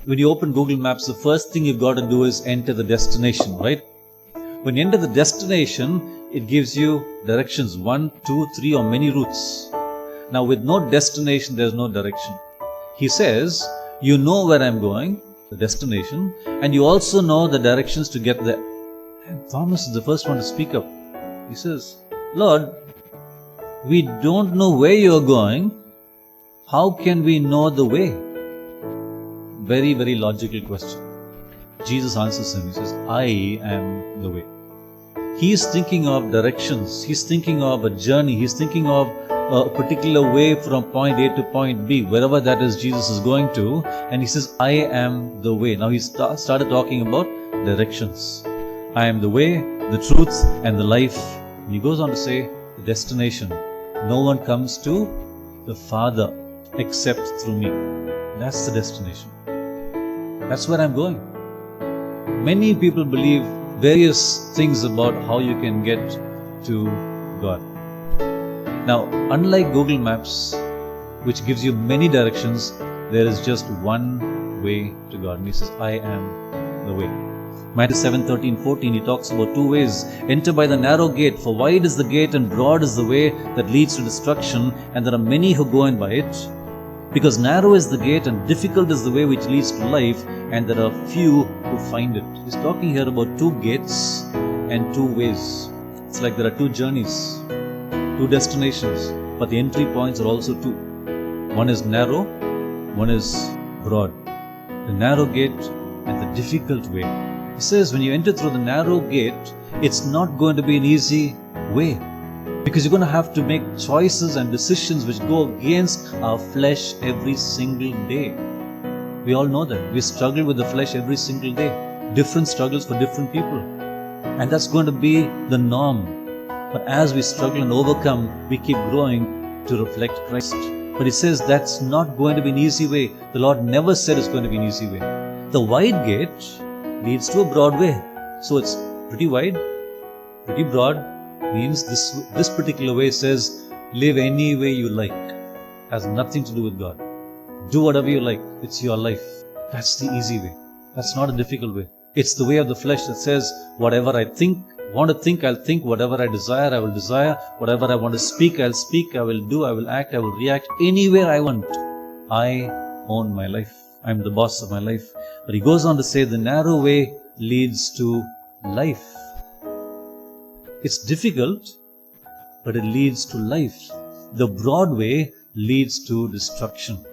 When you open Google Maps, the first thing you've got to do is enter the destination, right? When you enter the destination, it gives you directions, 1, 2, 3 or many routes. Now with no destination, there's no direction. He says, you know where I'm going, the destination, and you also know the directions to get there. And Thomas is the first one to speak up. He says, Lord, we don't know where you're going. How can we know the way? Very, very logical question. Jesus answers him. He says, I am the way. He is thinking of directions. He's thinking of a journey. He's thinking of a particular way from point A to point B, wherever that is Jesus is going to. And he says, I am the way. Now he started talking about directions. I am the way, the truth, and the life. And he goes on to say, the destination. No one comes to the Father except through me. That's the destination. That's where I'm going. Many people believe various things about how you can get to God. Now, unlike Google Maps, which gives you many directions, there is just one way to God. And he says, I am the way. Matthew 7:13-14, he talks about two ways. Enter by the narrow gate, for wide is the gate and broad is the way that leads to destruction, and there are many who go in by it. Because narrow is the gate and difficult is the way which leads to life, and there are few who find it. He's talking here about two gates and two ways. It's like there are two journeys, two destinations, but the entry points are also two. One is narrow, one is broad. The narrow gate and the difficult way. He says when you enter through the narrow gate, it's not going to be an easy way, because you're going to have to make choices and decisions which go against our flesh every single day. We all know that. We struggle with the flesh every single day. Different struggles for different people. And that's going to be the norm. But as we struggle and overcome, we keep growing to reflect Christ. But he says that's not going to be an easy way. The Lord never said it's going to be an easy way. The wide gate leads to a broad way. So it's pretty wide, pretty broad. Means this particular way says live any way you like. Has nothing to do with God. Do whatever you like. It's your life. That's the easy way. That's not a difficult way. It's the way of the flesh that says whatever I want to think, I'll think. Whatever I desire, I will desire. Whatever I want to speak, I'll speak. I will do, I will act, I will react anywhere I want. I own my life. I'm the boss of my life. But he goes on to say the narrow way leads to life. It's difficult, but it leads to life. The broad way leads to destruction.